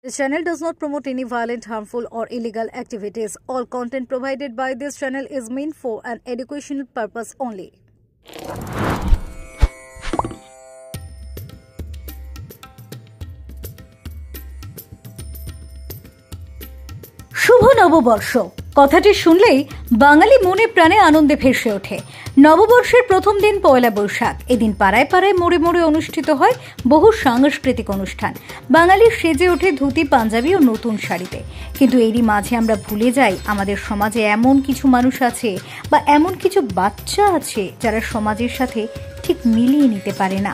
This channel does not promote any violent, harmful, or illegal activities. All content provided by this channel is meant for an educational purpose only. শুভ নববর্ষ কথাটি শুনলেই বাঙালি মনে প্রাণে আনন্দে ভেসে ওঠে। নববর্ষের প্রথম দিন পয়লা বৈশাখ। এদিন পাড়ায় পাড়ায় মোড়ে মোড়ে অনুষ্ঠিত হয় বহু সাংস্কৃতিক অনুষ্ঠান। বাঙালি সেজে ওঠে ধুতি, পাঞ্জাবি ও নতুন শাড়িতে। কিন্তু এরই মাঝে আমরা ভুলে যাই আমাদের সমাজে এমন কিছু মানুষ আছে বা এমন কিছু বাচ্চা আছে যারা সমাজের সাথে ঠিক মিলিয়ে নিতে পারে না,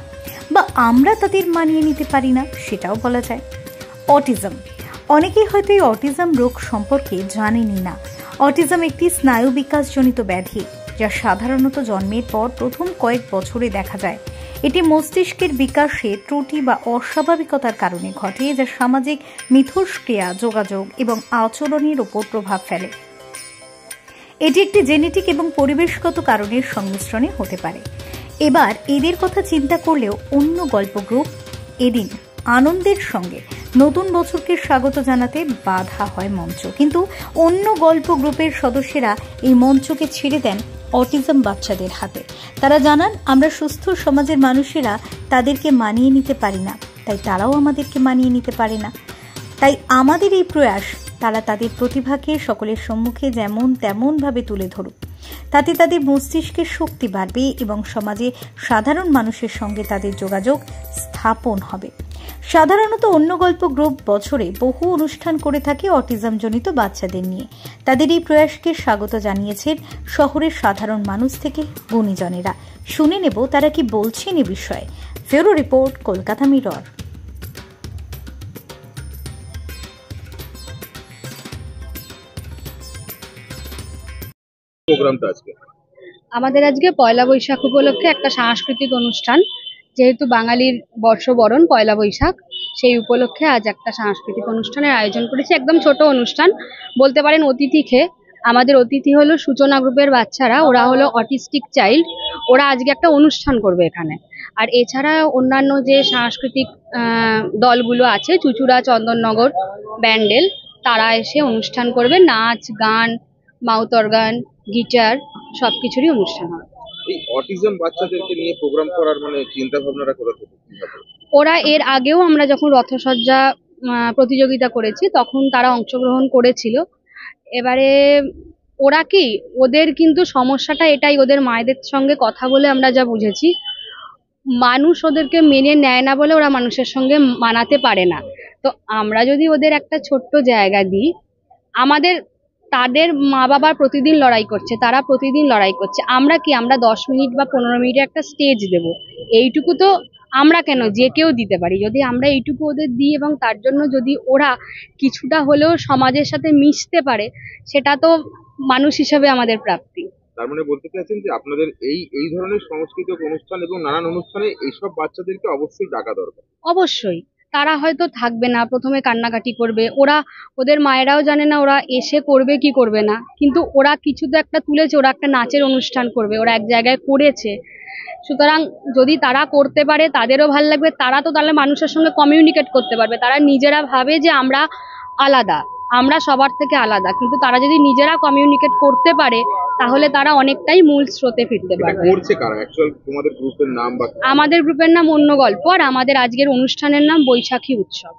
বা আমরা তাদের মানিয়ে নিতে পারি না, সেটাও বলা যায়। অটিজম। অনেকেই হয়তো এই অটিজম রোগ সম্পর্কে জানেনই না। অটিজম একটি স্নায়ু বিকাশজনিত ব্যাধি, যা সাধারণত জন্মের পর প্রথম কয়েক বছরে দেখা যায়। এটি মস্তিষ্কের বিকাশে ত্রুটি বা অস্বাভাবিকতার কারণে ঘটে, যা সামাজিক মিথস্ক্রিয়া, যোগাযোগ এবং আচরণের উপর প্রভাব ফেলে। এটি একটি জেনেটিক এবং পরিবেশগত কারণের সংমিশ্রণে হতে পারে। এবার এদের কথা চিন্তা করলেও অন্য গল্প গ্রুপ এদিন আনন্দের সঙ্গে নতুন বছরকে স্বাগত জানাতে বাধা হয় মঞ্চ, কিন্তু অন্য গল্প গ্রুপের সদস্যরা এই মঞ্চকে ছেড়ে দেন অটিজম বাচ্চাদের হাতে। তারা জানান, আমরা সুস্থ সমাজের মানুষেরা তাদেরকে মানিয়ে নিতে পারি না, তাই তারাও আমাদেরকে মানিয়ে নিতে পারে না। তাই আমাদের এই প্রয়াস তারা তাদের প্রতিভাকে সকলের সম্মুখে যেমন তেমনভাবে তুলে ধরুক। তাতে তাদের মস্তিষ্কের শক্তি বাড়বে এবং সমাজে সাধারণ মানুষের সঙ্গে তাদের যোগাযোগ স্থাপন হবে। সাধারণত অন্য গল্প গ্রুপ বছরে বহু অনুষ্ঠান করে থাকে অটিজমজনিত বাচ্চাদের নিয়ে। তাদের এই প্রয়াসকে স্বাগত জানিয়েছেন শহরের সাধারণ মানুষ থেকে গুণীজনেরা। শুনে নেব তারা কি বলছেন এ বিষয়ে। ফেরো রিপোর্ট, কলকাতা মিরর। আমাদের আজকে পয়লা বৈশাখ উপলক্ষে একটা সাংস্কৃতিক অনুষ্ঠান, যেহেতু বাঙালির বর্ষবরণ পয়লা বৈশাখ, সেই উপলক্ষে আজ একটা সাংস্কৃতিক অনুষ্ঠানের আয়োজন করেছি। একদম ছোট অনুষ্ঠান বলতে পারেন, অতিথিকে। আমাদের অতিথি হলো সূচনা গ্রুপের বাচ্চারা, ওরা হলো অটিস্টিক চাইল্ড। ওরা আজকে একটা অনুষ্ঠান করবে এখানে। আর এছাড়া অন্যান্য যে সাংস্কৃতিক দলগুলো আছে, চুচুড়া, চন্দননগর, ব্যান্ডেল, তারা এসে অনুষ্ঠান করবে। নাচ, গান, মাউথ অর্গান, গিটার, সবকিছুরই অনুষ্ঠান হবে। এই অটিজম বাচ্চাদেরকে নিয়ে প্রোগ্রাম করার চিন্তা ভাবনাটা কোথা থেকে? ওরা এর আগেও আমরা যখন রথসজ্জা প্রতিযোগিতা করেছি তখন তারা অংশগ্রহণ করেছিল। এবারে ওরা কি, ওদের কিন্তু সমস্যাটা এটাই, ওদের মায়েদের সঙ্গে কথা বলে আমরা যা বুঝেছি, মানুষ ওদেরকে মেনে নেয় না বলে ওরা মানুষের সঙ্গে মানাতে পারে না। তো আমরা যদি ওদের একটা ছোট্ট জায়গা দিই, তাদের মা বাবার প্রতিদিন লড়াই করছে, তারা প্রতিদিন লড়াই করছে। আমরা কি, আমরা 10 মিনিট বা 15 মিনিটের একটা স্টেজ দেব, এইটুকু তো আমরা কেন, যে কেউ দিতে পারি। যদি আমরা এইটুকু ওদের দিই এবং তার জন্য যদি ওরা কিছুটা হলেও সমাজের সাথে মিশতে পারে, সেটা তো মানুষ হিসেবে আমাদের প্রাপ্তি। তার মানে বলতে চাইছেন যে আপনাদের এই ধরনের সাংস্কৃতিক অনুষ্ঠান এবং নানান অনুষ্ঠানে এইসব বাচ্চাদেরকে অবশ্যই ডাকা দরকার। অবশ্যই। তারা হয়তো থাকবে না, প্রথমে কান্নাকাটি করবে, ওদের মায়েরাও জানে না ওরা এসে করবে কি করবে না, কিন্তু ওরা কিছু তো একটা তুলেছে, ওরা একটা নাচের অনুষ্ঠান করবে, ওরা এক জায়গায় করেছে। সুতরাং যদি তারা করতে পারে, তাদেরও ভালো লাগবে, তারা তো তাহলে মানুষের সঙ্গে কমিউনিকেট করতে পারবে। তারা নিজেরা ভাবে যে আমরা আলাদা, আমরা সবার থেকে আলাদা, কিন্তু তারা যদি নিজেরা কমিউনিকেট করতে পারে তাহলে তারা অনেকটাই মূল স্রোতে ফিরতে পারবে। তোমাদের গ্রুপের নাম? আমাদের গ্রুপের নাম অন্য গল্প, আর আমাদের আজকের অনুষ্ঠানের নাম বৈশাখী উৎসব।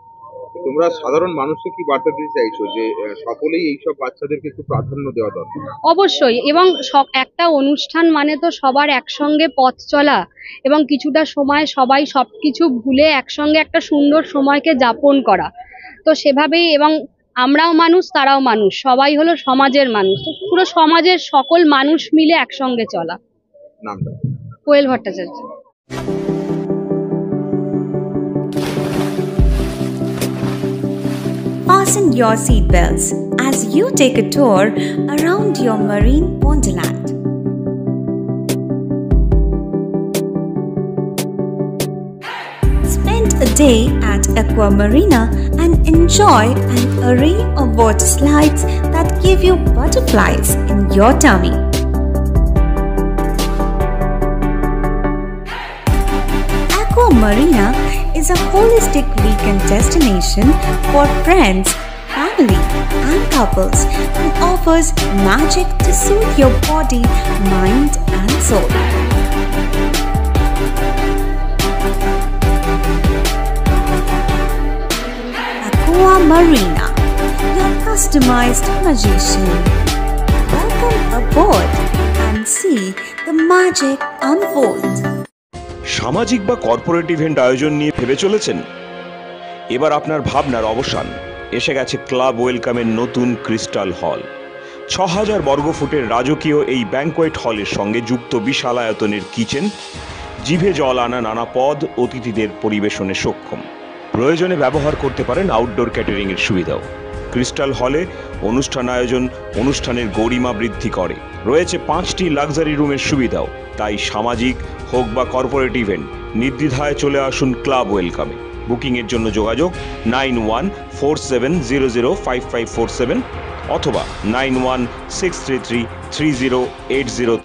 তোমরা সাধারণ মানুষকে কি বার্তা দিতে চাইছো যে সকলেই এইসব বাচ্চাদেরকে একটু প্রাধান্য দেওয়া দরকার? অবশ্যই। এবং একটা অনুষ্ঠান মানে তো সবার একসঙ্গে পথ চলা এবং কিছুটা সময় সবাই সবকিছু ভুলে একসঙ্গে একটা সুন্দর সময়কে যাপন করা। তো সেভাবেই, এবং আমরাও মানুষ, তারাও মানুষ, সবাই হলো সমাজের মানুষ, তো পুরো সমাজের সকল মানুষ মিলে একসঙ্গে চলা। নামটা? কোয়েল Bhattacharya. Fasten your seatbelts as you take a tour around your marine wonderland. Spend a day at Aqua Marina and enjoy an array of water slides that give you butterflies in your tummy. Aqua Marina is a holistic weekend destination for friends, family, and couples and offers magic to soothe your body, mind, and soul. Aqua Marina, your customized magician. Welcome aboard and see the magic unfold. সামাজিক বা corporate event আয়োজন নিয়ে ভেবে চলেছেন? এবার আপনার ভাবনার অবসান। এসে গেছে ক্লাব ওয়েলকামের নতুন ক্রিস্টাল হল। ৬,০০০ বর্গফুটের রাজকীয় এই ব্যাংকোয়েট হলের সঙ্গে যুক্ত বিশাল আয়তনের কিচেন, জিভে জল আনা নানা পদ অতিথিদের পরিবেশনে সক্ষম। প্রয়োজনে ব্যবহার করতে পারেন আউটডোর ক্যাটারিংয়ের সুবিধাও। ক্রিস্টাল হলে অনুষ্ঠান আয়োজন অনুষ্ঠানের গরিমা বৃদ্ধি করে। রয়েছে 5টি লাক্সারি রুমের সুবিধাও। তাই সামাজিক হোক বা কর্পোরেট ইভেন্ট নির্দ্বিধায় চলে আসুন ক্লাব ওয়েলকামে। বুকিংয়ের জন্য যোগাযোগ 9147005547 অথবা 9163330803।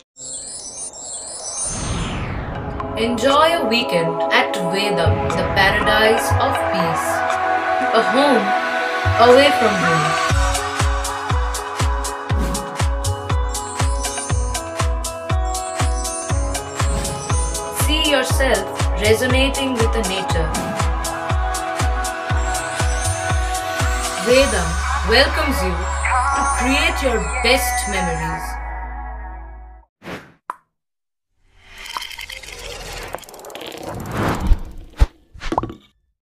Enjoy a weekend at Vedam, the paradise of peace. A home away from home. See yourself resonating with the nature. Vedam welcomes you to create your best memories.